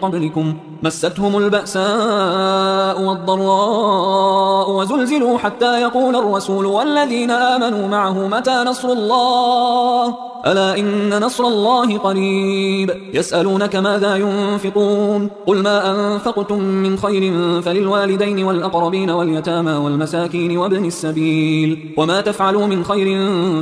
قبلكم مستهم البأساء والضراء وزلزلوا حتى يقول الرسول والذين آمنوا معه متى نصر الله ألا إن نصر الله قريب. يسألونك ماذا ينفقون قل ما أنفقتم من خير فللوالدين والأقربين واليتامى والمساكين وابن السبيل وما تفعلوا من خير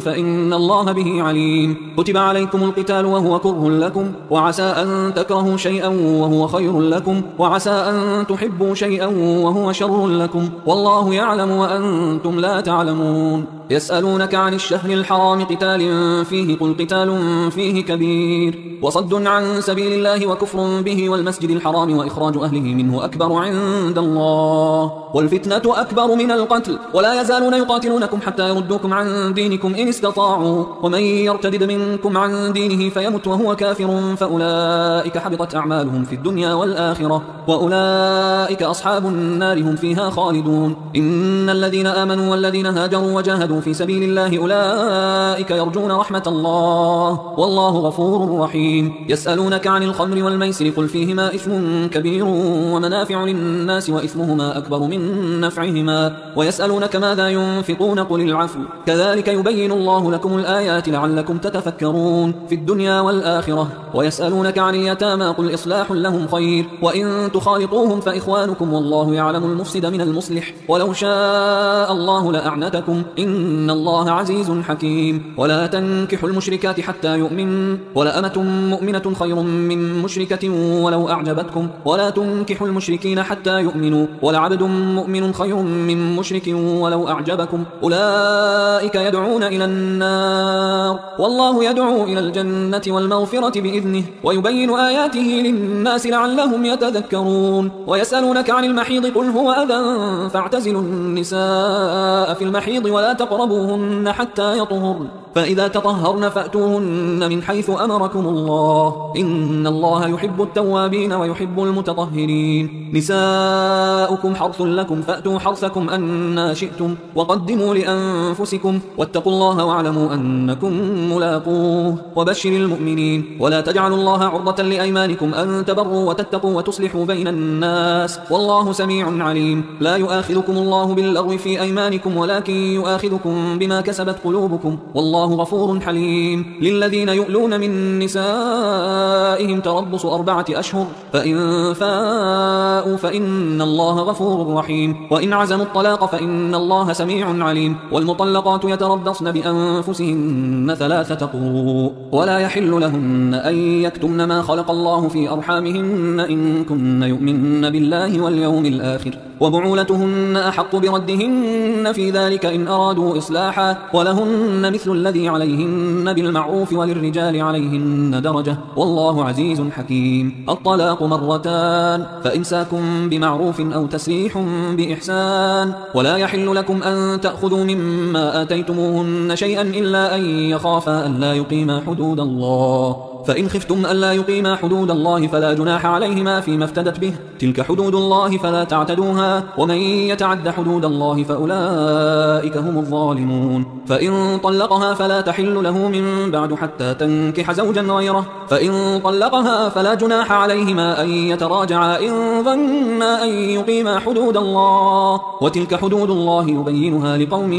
فإن الله به عليم. كتب عليكم القتال وهو كره لكم وعسى أن تكرهوا شيئا وهو خير لكم وعسى أن تحبوا شيئا وهو شر لكم والله يعلم وأنتم لا تعلمون. يسألونك عن الشهر الحرام قتال فيه قل قتال فيه كبير وصد عن سبيل الله وكفر به والمسجد الحرام وإخراج أهله منه أكبر عند الله والفتنة أكبر من القتل ولا يزالون يقاتلونكم حتى يردوكم عن دينكم إن استطاعوا ومن يرتد منكم عن دينه فيمت وهو كافر فأولئك حبطت أعمالهم في الدنيا والآخرة وأولئك أصحاب النار هم فيها خالدون. إن الذين آمنوا والذين هاجروا وجاهدوا في سبيل الله أولئك يرجون رحمة الله والله غفور رحيم. يسألونك عن الخمر والميسر قل فيهما إثم كبير ومنافع للناس وإثمهما أكبر من نفعهما ويسألونك ماذا ينفقون قل العفو كذلك يبين الله لكم الآيات لعلكم تتفكرون في الدنيا والآخرة. ويسألونك عن اليتامى قل إصلاح لهم خير وإن تخالطوهم فإخوانكم والله يعلم المفسد من المصلح ولو شاء الله لأعنتكم إن الله عزيز حكيم. ولا تنكحوا المشركات حتى يؤمن ولأمة مؤمنة خير من مشركة ولو أعجبتكم ولا تنكحوا المشركين حتى يؤمنوا ولعبد مؤمن خير من مشرك ولو أعجبكم أولئك يدعون إلى النار والله يدعو إلى الجنة والمغفرة بإذنه ويبين آياته للناس لعلهم يتذكرون. ويسألونك عن المحيض قل هو أذى فاعتزلوا النساء في المحيض ولا تقربوهن حتى يطهرن فإذا تطهرن فأتوهن من حيث أمركم الله إن الله يحب التوابين ويحب المتطهرين. نساؤكم حرث لكم فأتوا حرثكم أنا شئتم وقدموا لأنفسكم واتقوا الله واعلموا أنكم ملاقوه وبشر المؤمنين. ولا تجعلوا الله عرضة لأيمانكم أن تبروا وتتقوا وتصلحوا بين الناس والله سميع عليم. لا يؤاخذكم الله باللغو في أيمانكم ولكن يؤاخذكم بما كسبت قلوبكم والله غفور حليم. للذين يؤلون من نسائهم تربص 4 أشهر فإن فاءوا فإن الله غفور رحيم وإن عزموا الطلاق فإن الله سميع عليم. والمطلقات يتربصن بأنفسهن 3 قروء ولا يحل لهن أن يكتمن ما خلق الله في أرحامهن إن كن يؤمن بالله واليوم الآخر وبعولتهن أحق بردهن في ذلك إن أرادوا إصلاحا ولهن مثل الذي الذي عليهن بالمعروف وللرجال عليهن درجة والله عزيز حكيم. الطلاق مرتان فإمساكم بمعروف أو تسريح بإحسان ولا يحل لكم أن تأخذوا مما آتيتموهن شيئا إلا أن يخافا ألا يقيما حدود الله فإن خفتم ألا يقيما حدود الله فلا جناح عليهما فيما افتدت به تلك حدود الله فلا تعتدوها ومن يتعد حدود الله فأولئك هم الظالمون. فإن طلقها فلا تحل له من بعد حتى تنكح زوجا غيره فإن طلقها فلا جناح عليهما أن يتراجعا إن ظنا أن يقيما حدود الله وتلك حدود الله يبينها لقوم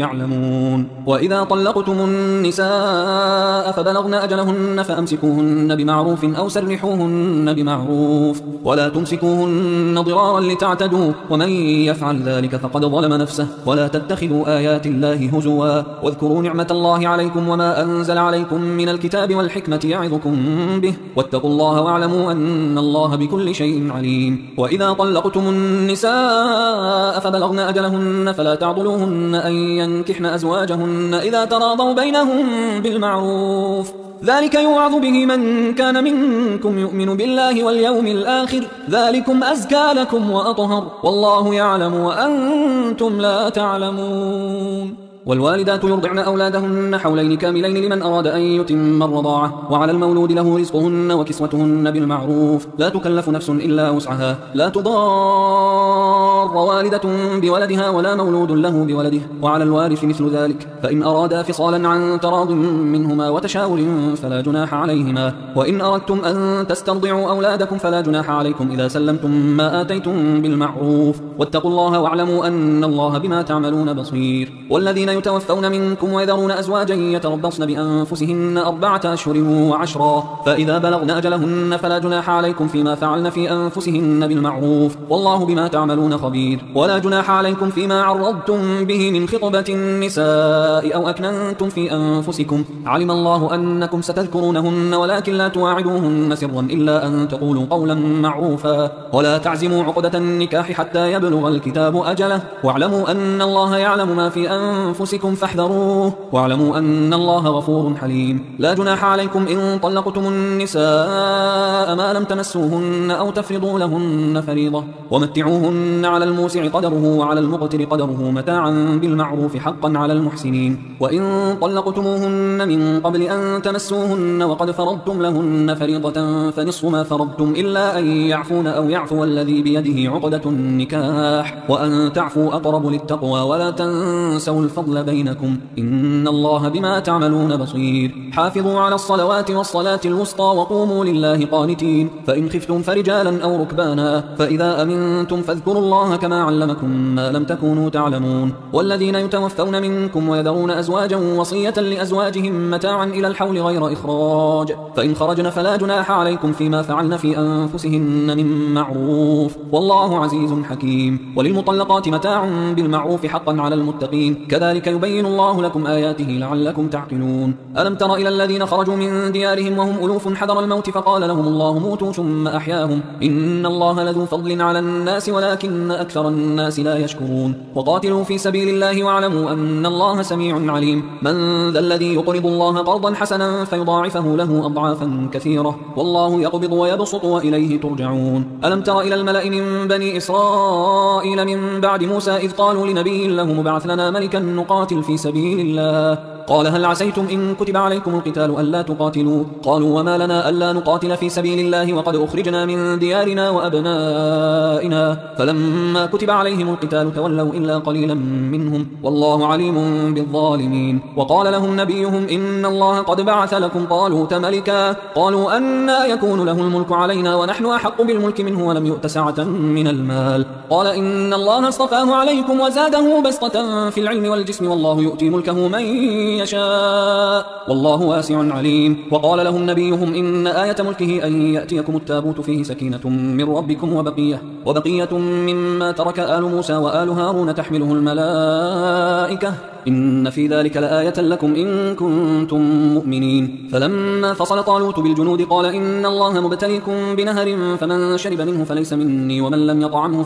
يعلمون. وإذا طلقتم النساء فبلغن أجلهن فأمسكوهن بمعروف أو سرحوهن بمعروف ولا تمسكوهن ضرارا لتعتدوا ومن يفعل ذلك فقد ظلم نفسه ولا تتخذوا آيات الله هزوا واذكروا نعمة الله عليكم وما أنزل عليكم من الكتاب والحكمة يعظكم به واتقوا الله واعلموا أن الله بكل شيء عليم. وإذا طلقتم النساء فبلغن أجلهن فلا تعضلوهن أن ينكحن أزواجهن إذا تراضوا بينهم بالمعروف ذلك يوعظ به من كان منكم يؤمن بالله واليوم الآخر ذلكم أزكى لكم وأطهر والله يعلم وأنتم لا تعلمون. والوالدات يرضعن أولادهن حولين كاملين لمن أراد أن يتم الرضاعة وعلى المولود له رزقهن وكسوتهن بالمعروف لا تكلف نفس إلا وسعها لا تضار والدة بولدها ولا مولود له بولده وعلى الوارث مثل ذلك فإن أرادا فصالا عن تراض منهما وتشاور فلا جناح عليهما. وإن أردتم أن تسترضعوا أولادكم فلا جناح عليكم إذا سلمتم ما آتيتم بالمعروف واتقوا الله واعلموا أن الله بما تعملون بصير. والذين يتوفون منكم ويذرون أزواجا يتربصن بأنفسهن 4 أشهر و10 فإذا بلغن أجلهن فلا جناح عليكم فيما فعلن في أنفسهن بالمعروف والله بما تعملون خبير. ولا جناح عليكم فيما عرضتم به من خطبة النساء أو أكننتم في أنفسكم علم الله أنكم ستذكرونهن ولكن لا تواعدوهن سرا إلا أن تقولوا قولا معروفا ولا تعزموا عقدة النكاح حتى يبلغ الكتاب أجله واعلموا أن الله يعلم ما في أنفسكم فاحذروه واعلموا أن الله غفور حليم. لا جناح عليكم إن طلقتم النساء ما لم تمسوهن أو تفرضوا لهن فريضة ومتعوهن على الموسع قدره وعلى المقتر قدره متاعا بالمعروف حقا على المحسنين. وإن طلقتموهن من قبل أن تمسوهن وقد فرضتم لهن فريضة فنصف ما فرضتم إلا أن يعفون أو يعفو الذي بيده عقدة النكاح وأن تعفوا أقرب للتقوى ولا تنسوا الفضل بينكم إن الله بما تعملون بصير. حافظوا على الصلوات والصلاة الوسطى وقوموا لله قانتين فإن خفتم فرجالا أو ركبانا فإذا أمنتم فاذكروا الله كما علمكم ما لم تكونوا تعلمون. والذين يتوفون منكم ويذرون أزواجا وصية لأزواجهم متاعا إلى الحول غير إخراج فإن خرجن فلا جناح عليكم فيما فعلن في أنفسهن من معروف والله عزيز حكيم. وللمطلقات متاع بالمعروف حقا على المتقين كذلك يبين الله لكم آياته لعلكم تعقلون. ألم تر إلى الذين خرجوا من ديارهم وهم ألوف حذر الموت فقال لهم الله موتوا ثم أحياهم إن الله لذو فضل على الناس ولكن أكثر الناس لا يشكرون. وقاتلوا في سبيل الله واعلموا أن الله سميع عليم. من ذا الذي يقرض الله قرضا حسنا فيضاعفه له أضعافا كثيرة والله يقبض ويبسط وإليه ترجعون. ألم تر إلى الملأ من بني إسرائيل من بعد موسى إذ قالوا لنبي له ابعث لنا ملكا نقاتل في سبيل الله قال هل عسيتم إن كتب عليكم القتال ألا تقاتلوا قالوا وما لنا ألا نقاتل في سبيل الله وقد أخرجنا من ديارنا وأبنائنا فلما كتب عليهم القتال تولوا إلا قليلا منهم والله عليم بالظالمين. وقال لهم نبيهم إن الله قد بعث لكم طالوت ملكا قالوا أنى يكون له الملك علينا ونحن أحق بالملك منه ولم يؤت سعة من المال قال إن الله اصطفاه عليكم وزاده بسطة في العلم والجسم والله يؤتي ملكه من يشاء والله واسع عليم. وقال لهم نبيهم إن آية ملكه أن يأتيكم التابوت فيه سكينة من ربكم وبقية مما ترك آل موسى وآل هارون تحمله الملائكة إن في ذلك لآية لكم إن كنتم مؤمنين. فلما فصل طالوت بالجنود قال إن الله مبتليكم بنهر فمن شرب منه فليس مني ومن لم يطعمه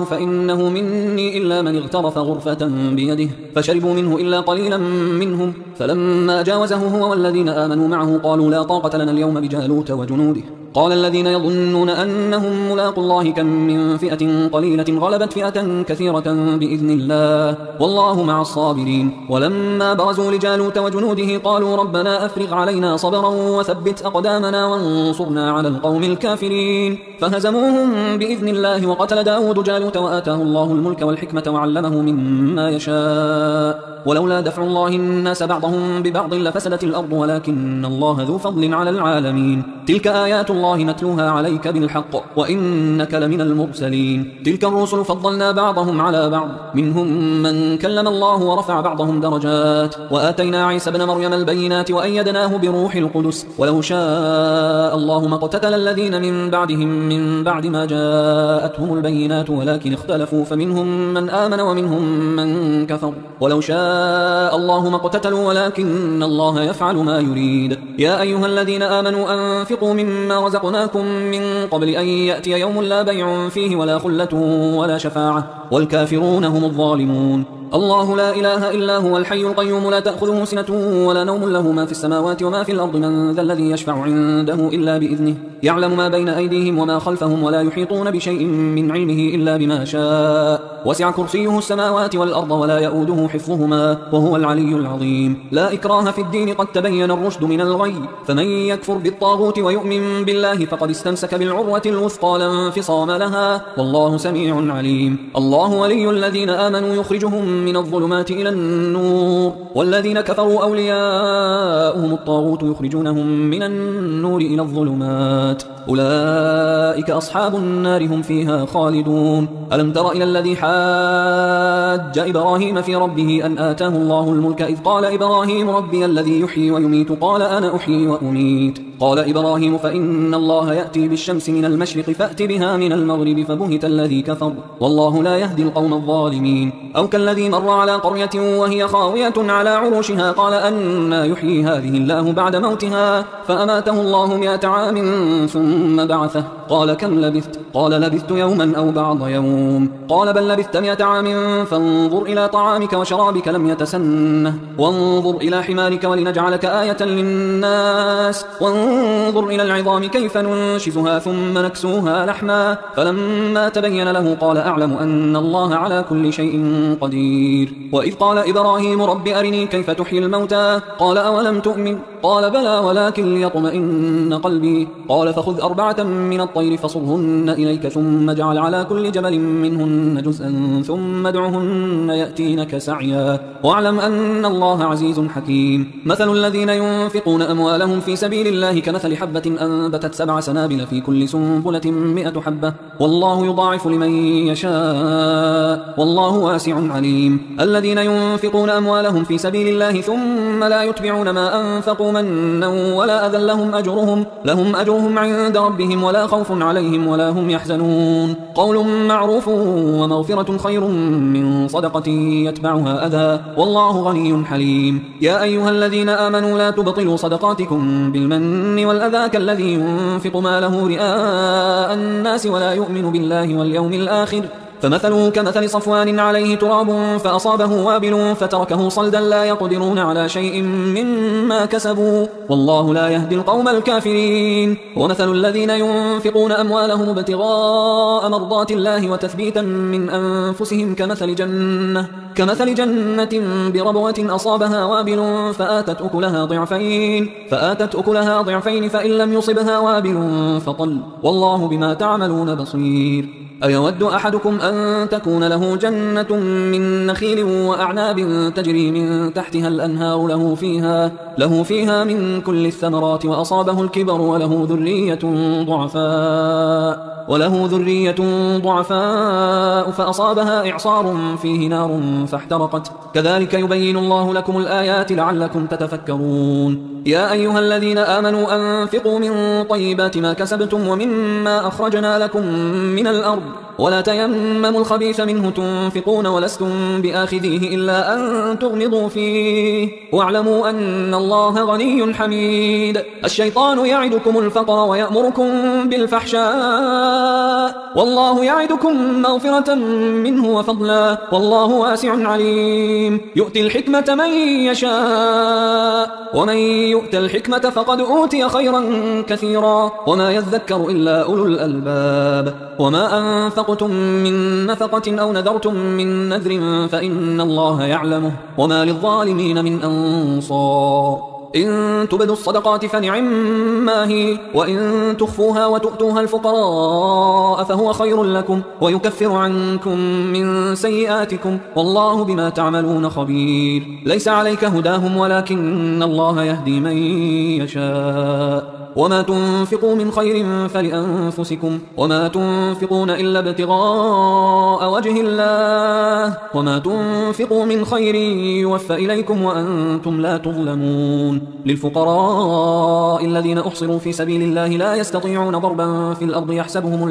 فإنه مني إلا من اغترف غرفة بيده فشربوا منه إلا قليلا منهم. فلما جاوزه هو والذين آمنوا معه قالوا لا طاقة لنا اليوم بجالوت وجنوده. قال الذين يظنون أنهم ملاقوا الله كم من فئة قليلة غلبت فئة كثيرة بإذن الله والله مع الصابرين. ولما برزوا لجالوت وجنوده قالوا ربنا أفرغ علينا صبرا وثبت أقدامنا وانصرنا على القوم الكافرين. فهزموهم بإذن الله وقتل داود جالوت وآتاه الله الملك والحكمة وعلمه مما يشاء ولولا دفع الله الناس بعضهم ببعض لفسدت الأرض ولكن الله ذو فضل على العالمين. تلك آيات الله نتلوها عليك بالحق وإنك لمن المرسلين. تلك الرسل فضلنا بعضهم على بعض منهم من كلم الله ورفع بعضهم درجات وآتينا عيسى ابن مريم البينات وأيدناه بروح القدس ولو شاء الله ما اقتتل الذين من بعدهم من بعد ما جاءتهم البينات ولكن اختلفوا فمنهم من آمن ومنهم من كفر ولو شاء الله ما اقتتلوا ولكن الله يفعل ما يريد. يا أيها الذين آمنوا أنفقوا مما رزقناكم من قبل أن يأتي يوم لا بيع فيه ولا خلة ولا شفاعة والكافرون هم الظالمون. الله لا إله إلا هو الحي القيوم لا تأخذه سنة ولا نوم له ما في السماوات وما في الأرض من ذا الذي يشفع عنده إلا بإذنه يعلم ما بين أيديهم وما خلفهم ولا يحيطون بشيء من علمه إلا بما شاء وسع كرسيه السماوات والأرض ولا يؤوده حفظهما وهو العلي العظيم. لا إكراه في الدين قد تبين الرشد من الغي فمن يكفر بالطاغوت ويؤمن بالله فقد استمسك بالعروة الوثقى لا انفصام لها والله سميع عليم. الله ولي الذين آمنوا يخرجهم من الظلمات إلى النور والذين كفروا أولياؤهم الطاغوت يخرجونهم من النور إلى الظلمات أولئك أصحاب النار هم فيها خالدون. ألم تر إلى الذي حاج إبراهيم في ربه أن آتاه الله الملك إذ قال إبراهيم ربي الذي يحيي ويميت قال أنا أحيي وأميت قال إبراهيم فإن الله يأتي بالشمس من المشرق فأت بها من المغرب فبهت الذي كفر والله لا يهدي القوم الظالمين. أو كالذي مر على قرية وهي خاوية على عروشها قال أنى يحيي هذه الله بعد موتها فأماته الله 100 عام ثم بعثه قال كم لبثت قال لبثت يوما أو بعض يوم قال بل لبثت 100 عام فانظر إلى طعامك وشرابك لم يتسنه وانظر إلى حمارك ولنجعلك آية للناس وانظر إلى العظام كيف ننشزها ثم نكسوها لحما فلما تبين له قال أعلم أن الله على كل شيء قدير. وإذ قال إبراهيم رب أرني كيف تحيي الموتى قال أولم تؤمن قال بلى ولكن ليطمئن قلبي قال فخذ 4 من الطير فصرهن إليك ثم اجعل على كل جبل منهن جزءا ثم ادعهن يأتينك سعيا واعلم أن الله عزيز حكيم. مثل الذين ينفقون أموالهم في سبيل الله كمثل حبة أنبتت 7 سنابل في كل سنبلة 100 حبة والله يضاعف لمن يشاء والله واسع عليم. الذين ينفقون أموالهم في سبيل الله ثم لا يتبعون ما أنفقوا منا ولا أذى لهم أجرهم عند ربهم ولا خوف عليهم ولا هم يحزنون. قول معروف ومغفرة خير من صدقة يتبعها أذى والله غني حليم. يا أيها الذين آمنوا لا تبطلوا صدقاتكم بالمن والأذى كالذي ينفق ماله رئاء الناس ولا يؤمن بالله واليوم الآخر فمثله كمثل صفوان عليه تراب فأصابه وابل فتركه صلدا لا يقدرون على شيء مما كسبوا والله لا يهدي القوم الكافرين. ومثل الذين ينفقون أموالهم ابتغاء مرضات الله وتثبيتا من أنفسهم كمثل جنة بربوة أصابها وابل فآتت أكلها ضعفين فإن لم يصبها وابل فطل والله بما تعملون بصير. أيود أحدكم أن تكون له جنة من نخيل وأعناب تجري من تحتها الأنهار له فيها من كل الثمرات وأصابه الكبر وله ذرية ضعفاء فأصابها إعصار فيه نار فاحترقت كذلك يبين الله لكم الآيات لعلكم تتفكرون. يا أيها الذين آمنوا أنفقوا من طيبات ما كسبتم ومما أخرجنا لكم من الأرض ولا تيمموا الخبيث منه تنفقون ولستم بآخذيه إلا أن تغمضوا فيه واعلموا أن الله غني حميد. الشيطان يعدكم الفقر ويأمركم بالفحشاء والله يعدكم مغفرة منه وفضلا والله واسع عليم. يؤتي الحكمة من يشاء ومن يؤت الحكمة فقد أوتي خيرا كثيرا وما يذكر إلا أولو الألباب. وما أنفقتم من نفقة أو نذرتم من نذر فإن الله يعلمه وما للظالمين من أنصار. إن تبدوا الصدقات فنعما هي وإن تخفوها وتؤتوها الفقراء فهو خير لكم ويكفر عنكم من سيئاتكم والله بما تعملون خبير. ليس عليك هداهم ولكن الله يهدي من يشاء. وما تنفقوا من خير فلأنفسكم وما تنفقون إلا ابتغاء وجه الله وما تنفقوا من خير يوفى إليكم وأنتم لا تظلمون. للفقراء الذين أحصروا في سبيل الله لا يستطيعون ضربا في الأرض يحسبهم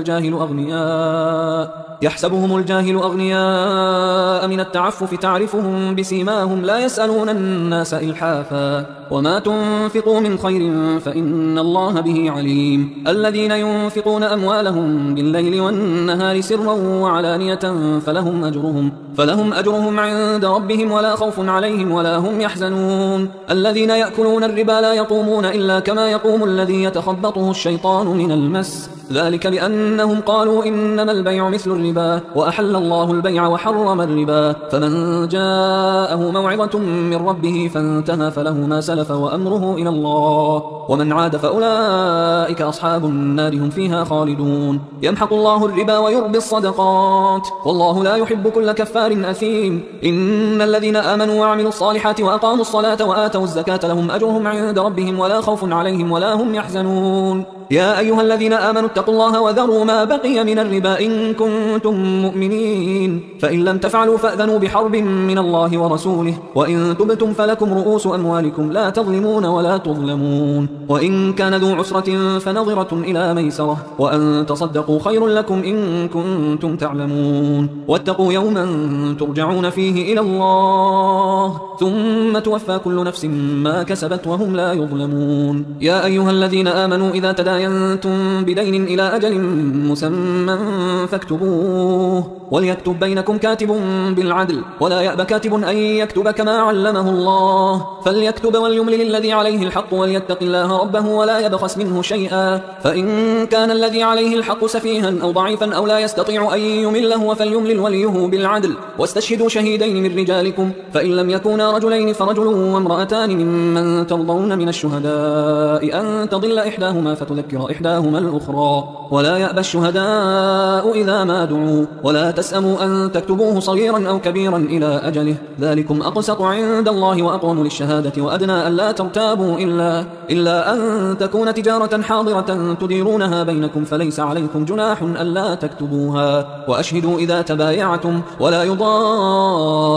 الجاهل أغنياء من التعفف تعرفهم بسيماهم لا يسألون الناس إلحافا. وما تنفقوا من خير فإن الله به عليم. الذين ينفقون أموالهم بالليل والنهار سرا وعلانية فلهم أجرهم عند ربهم ولا خوف عليهم ولا هم يحزنون. الذين يأكلون الربا لا يقومون إلا كما يقوم الذي يتخبطه الشيطان من المس ذلك بأنهم قالوا إنما البيع مثل الربا وأحل الله البيع وحرم الربا. فمن جاءه موعظة من ربه فانتهى فله ما سلف وأمره إلى الله ومن عاد فأولئك أصحاب النار هم فيها خالدون. يمحق الله الربا ويربي الصدقات والله لا يحب كل كفار أثيم. إن الذين آمنوا وعملوا الصالحات وأقاموا الصلاة وآتوا الزكاة لهم أجرهم عند ربهم ولا خوف عليهم ولا هم يحزنون. يا أيها الذين آمنوا اتقوا الله وذروا ما بقي من الربا إن كنتم مؤمنين فإن لم تفعلوا فأذنوا بحرب من الله ورسوله وإن تبتم فلكم رؤوس أموالكم لا تظلمون ولا تظلمون. وإن كان ذو عسرة فنظرة إلى ميسرة وأن تصدقوا خير لكم إن كنتم تعلمون. واتقوا يوما ترجعون فيه إلى الله ثم توفى كل نفس ما كسبت وهم لا يظلمون. يا أيها الذين آمنوا إذا تداينتم بدين إلى أجل مسمى فاكتبوه وليكتب بينكم كاتب بالعدل ولا يأب كاتب أن يكتب كما علمه الله فليكتب وليملل الذي عليه الحق وليتق الله ربه ولا يبخس منه شيئا. فإن كان الذي عليه الحق سفيها أو ضعيفا أو لا يستطيع أن يمله فليملل وليه بالعدل واستشهدوا شهيدين من رجالكم فإن لم يكونا رجلين فرجل وامرأتان ممن ترضون من الشهداء أن تضل إحداهما فتذكر إحداهما الأخرى ولا يأبى الشهداء إذا ما دعوا ولا تسأموا أن تكتبوه صغيرا أو كبيرا إلى أجله ذلكم أقسط عند الله وأقوم للشهادة وأدنى ألا ترتابوا إلا أن تكون تجارة حاضرة تديرونها بينكم فليس عليكم جناح ألا تكتبوها وأشهدوا إذا تبايعتم ولا يضار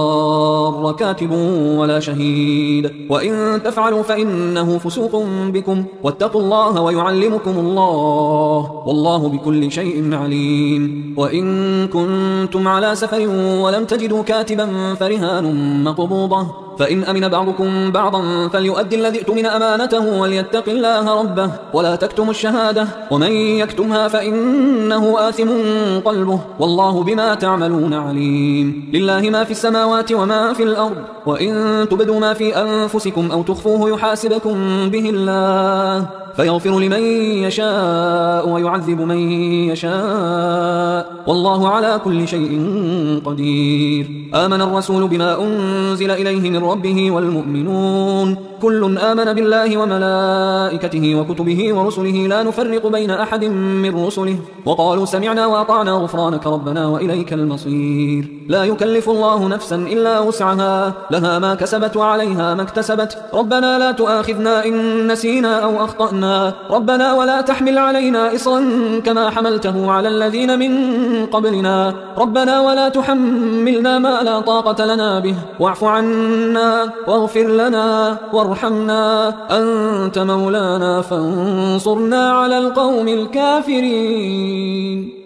كاتب ولا شهيد وإن تفعلوا فإنه فسوق بكم واتقوا الله ويعلمكم الله والله بكل شيء عليم. وإن كنتم على سفر ولم تجدوا كاتبا فرهان مقبوضة فإن أمن بعضكم بعضا فليؤدي الذي اؤتمن أمانته وليتق الله ربه ولا تكتموا الشهادة ومن يكتمها فإنه آثم قلبه والله بما تعملون عليم. لله ما في السماوات وما في الأرض وإن تبدوا ما في أنفسكم أو تخفوه يحاسبكم به الله فيغفر لمن يشاء ويعذب من يشاء والله على كل شيء قدير. آمن الرسول بما أنزل إليه من ربه والمؤمنون كل آمن بالله وملائكته وكتبه ورسله لا نفرق بين أحد من رسله وقالوا سمعنا وأطعنا غفرانك ربنا وإليك المصير. لا يكلف الله نفسا إلا وسعها لها ما كسبت وعليها ما اكتسبت ربنا لا تؤاخذنا إن نسينا أو أخطأنا وارحمنا ربنا ولا تحمل علينا إصرا كما حملته على الذين من قبلنا ربنا ولا تحملنا ما لا طاقة لنا به واعف عنا واغفر لنا وارحمنا أنت مولانا فانصرنا على القوم الكافرين.